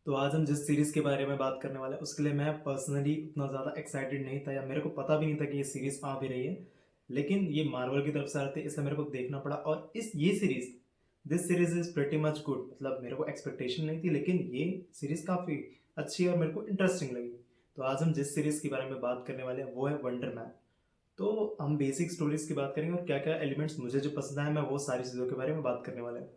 तो आज हम जिस सीरीज़ के बारे में बात करने वाले हैं उसके लिए मैं पर्सनली उतना ज़्यादा एक्साइटेड नहीं था या मेरे को पता भी नहीं था कि ये सीरीज़ आ भी रही है। लेकिन ये मार्वल की तरफ से आ रही थी इसलिए मेरे को देखना पड़ा और इस ये series this series is pretty much good. मतलब मेरे को एक्सपेक्टेशन नहीं थी लेकिन ये सीरीज़ काफ़ी अच्छी है और मेरे को इंटरेस्टिंग लगी। तो आज हम जिस सीरीज़ के बारे में बात करने वाले हैं वो है वंडर मैन। तो हम बेसिक स्टोरीज़ की बात करेंगे और क्या-क्या एलिमेंट्स मुझे जो पसंद आए मैं वो सारी चीज़ों के बारे में बात करने वाला हूँ।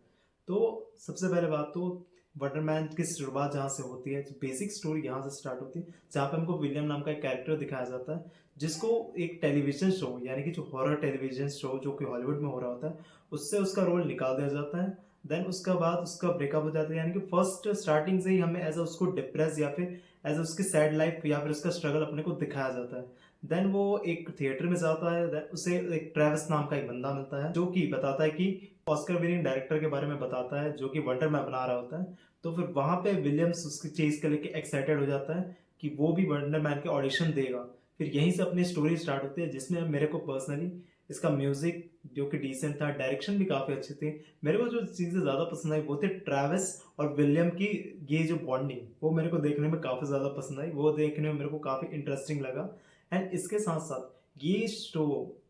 तो सबसे पहले बात तो वंडरमैन की शुरुआत जहाँ से होती है, बेसिक स्टोरी यहाँ से स्टार्ट होती है, जहाँ पे हमको विलियम नाम का एक कैरेक्टर दिखाया जाता है, जिसको एक टेलीविज़न शो यानी कि जो हॉरर टेलीविज़न शो जो कि हॉलीवुड में हो रहा होता है, उससे उसका रोल निकाल दिया जाता है। देन उसका बाद उसका ब्रेकअप हो जाता है यानी कि फर्स्ट स्टार्टिंग से ही हमें एज़ अ उसको डिप्रेस या फिर एज़ अ उसकी सैड लाइफ़ या फिर उसका स्ट्रगल अपने को दिखाया जाता है। देन वो एक थिएटर में जाता है, देन उसे एक ट्रेविस नाम का एक बंदा मिलता है, जो कि बताता है कि ऑस्कर विनिंग डायरेक्टर के बारे में बताता है, जो कि वंडर मैन बना रहा होता है। तो फिर वहाँ पे विलियम्स उसकी चीज़ को लेके एक्साइटेड हो जाता है कि वो भी वंडर मैन के ऑडिशन देगा। फिर यहीं से अपनी स्टोरी स्टार्ट होती है, जिसमें मेरे को पर्सनली इसका म्यूज़िक जो कि डिसेंट था, डायरेक्शन भी काफ़ी अच्छी थी। मेरे को जो चीज़ें ज़्यादा पसंद आई वो थे ट्रेविस और विलियम की ये जो बॉन्डिंग, वो मेरे को देखने में काफ़ी ज़्यादा पसंद आई। वो देखने में मेरे को काफ़ी इंटरेस्टिंग लगा। एंड इसके साथ-साथ ये शो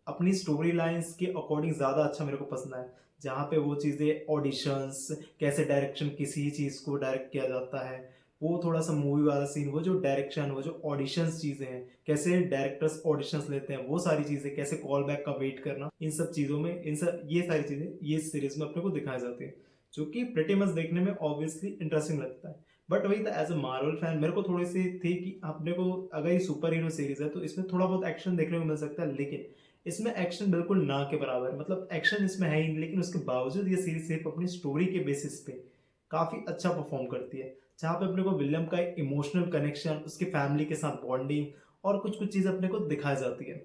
अपनी स्टोरी लाइन्स के अकॉर्डिंग ज़्यादा अच्छा मेरे को पसंद आया। जहाँ पे वो चीज़ें ऑडिशंस, कैसे डायरेक्शन किसी चीज़ को डायरेक्ट किया जाता है, वो थोड़ा-सा मूवी वाला सीन, वो जो डायरेक्शन, वो जो ऑडिशंस चीज़ें हैं, कैसे डायरेक्टर्स ऑडिशंस लेते हैं, वो सारी चीज़ें, कैसे कॉल बैक का वेट करना, इन सब चीज़ों में इन सब ये सारी चीज़ें ये सीरीज़ में अपने को दिखाई जाती है, जो कि प्रीटी मच देखने में ऑब्वियसली इंटरेस्टिंग लगता है। बट वही था एज़ अ मार्वल फैन मेरे को थोड़ी-सी थी कि अपने को अगर ये सुपर हीरो सीरीज़ है तो इसमें थोड़ा बहुत एक्शन देखने को मिल सकता है, लेकिन इसमें एक्शन बिल्कुल ना के बराबर है। मतलब एक्शन इसमें है ही नहीं, लेकिन उसके बावजूद ये सीरीज़ सिर्फ़ अपनी स्टोरी के बेसिस पे काफ़ी अच्छा परफ़ॉर्म करती है। जहाँ पे अपने को विलियम का एक इमोशनल कनेक्शन, उसकी फैमिली के साथ बॉन्डिंग और कुछ-कुछ चीज़ें अपने को दिखाई जाती है।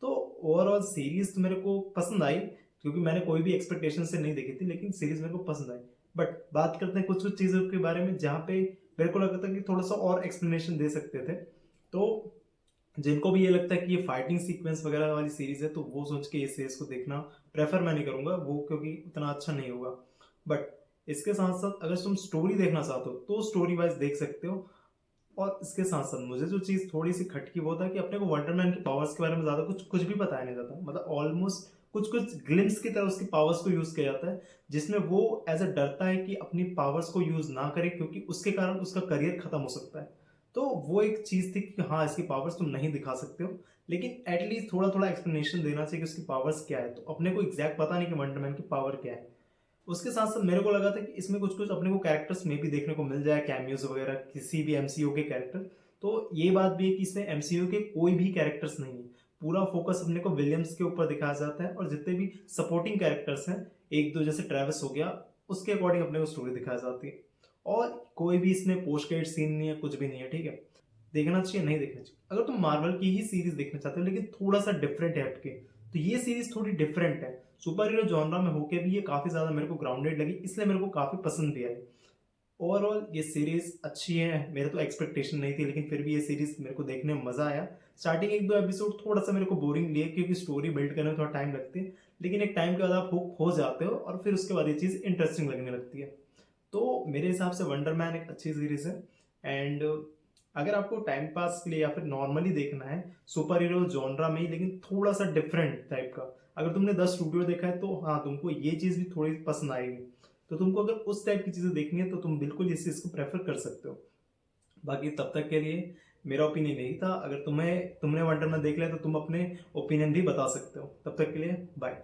तो ओवरऑल सीरीज़ तो मेरे को पसंद आई, क्योंकि मैंने कोई भी एक्सपेक्टेशन से नहीं देखी थी, लेकिन सीरीज़ मेरे को पसंद आई। बट बात करते हैं कुछ-कुछ चीज़ों के बारे में जहाँ पे मेरे को लगता है कि थोड़ा-सा और एक्सप्लेनेशन दे सकते थे। तो जिनको भी ये लगता है कि ये फाइटिंग सीक्वेंस वगैरह वाली सीरीज़ है, तो वो सोच के इस सीरीज़ को देखना प्रेफ़र मैं नहीं करूँगा, वो क्योंकि उतना अच्छा नहीं होगा। बट इसके साथ-साथ अगर तुम स्टोरी देखना चाहते हो, तो स्टोरी वाइज़ देख सकते हो। और इसके साथ-साथ मुझे जो चीज़ थोड़ी-सी खटकी वो था कि अपने को वंडर मैन की पावर्स के बारे में ज़्यादा कुछ कुछ भी बताया नहीं जाता। मतलब ऑलमोस्ट कुछ-कुछ ग्लिम्प्स की तरह उसकी पावर्स को यूज़ किया जाता है, जिसमें वो ऐज़ अ डरता है कि अपनी पावर्स को यूज़ ना करे, क्योंकि उसके कारण उसका करियर खत्म हो सकता है। तो वो एक चीज़ थी कि हाँ, इसकी पावर्स तुम नहीं दिखा सकते हो, लेकिन एट लीस्ट थोड़ा-थोड़ा एक्सप्लेनेशन देना चाहिए कि उसकी पावर्स क्या है। तो अपने को एग्ज़ैक्ट पता नहीं कि वंडर मैन की पावर क्या है। उसके साथ-साथ मेरे को लगा था कि इसमें कुछ-कुछ अपने को कैरेक्टर्स में भी देखने को मिल जाए, कैमियोज़ वगैरह किसी भी एमसीयू के कैरेक्टर। तो ये बात भी है कि इसमें एमसीयू के कोई भी कैरेक्टर्स नहीं है। पूरा फ़ोकस अपने को विलियम्स के ऊपर दिखाया जाता है और जितने भी सपोर्टिंग कैरेक्टर्स हैं, 1-2 जैसे ट्रेविस हो गया, उसके अकॉर्डिंग अपने को स्टोरी दिखाई जाती है। और कोई भी इसमें पोस्ट क्रेडिट सीन नहीं है, कुछ भी नहीं है, ठीक है? देखना चाहिए, नहीं देखना चाहिए। अगर तुम मार्वल की ही सीरीज़ देखना चाहते हो लेकिन थोड़ा-सा डिफरेंट है हटके, तो ये सीरीज़ थोड़ी डिफरेंट है। सुपर हीरो जॉनरा में होके भी ये काफ़ी ज़्यादा मेरे को ग्राउंडेड लगी, इसलिए मेरे को काफ़ी पसंद भी आई। ओवरऑल ये सीरीज़ अच्छी है, मेरे तो एक्सपेक्टेशन नहीं थी, लेकिन फिर भी ये सीरीज़ मेरे को देखने में मज़ा आया। स्टार्टिंग 1-2 एपिसोड थोड़ा-सा मेरे को बोरिंग लिए, क्योंकि स्टोरी बिल्ड करने में थोड़ा टाइम लगती है, लेकिन एक टाइम के बाद आप हुक हो जाते हो और फिर उसके बाद ये चीज़ इंटरेस्टिंग लगने लगती है। तो मेरे हिसाब से वंडर मैन एक अच्छी सीरीज़ है। एंड अगर आपको टाइम पास के लिए या फिर नॉर्मली देखना है सुपर हीरो जॉनरा में ही, लेकिन थोड़ा-सा डिफरेंट टाइप का, अगर तुमने द स्टूडियो देखा है तो हाँ, तुमको ये चीज़ भी थोड़ी पसंद आएगी। तो तुमको अगर उस टाइप की चीज़ें देखनी है तो तुम बिल्कुल इस चीज़ को प्रेफ़र कर सकते हो। बाकी तब तक के लिए मेरा ओपिनियन यही था। अगर तुमने वंडर मैन देख लिया तो तुम अपने ओपिनियन भी बता सकते हो। तब तक के लिए बाय।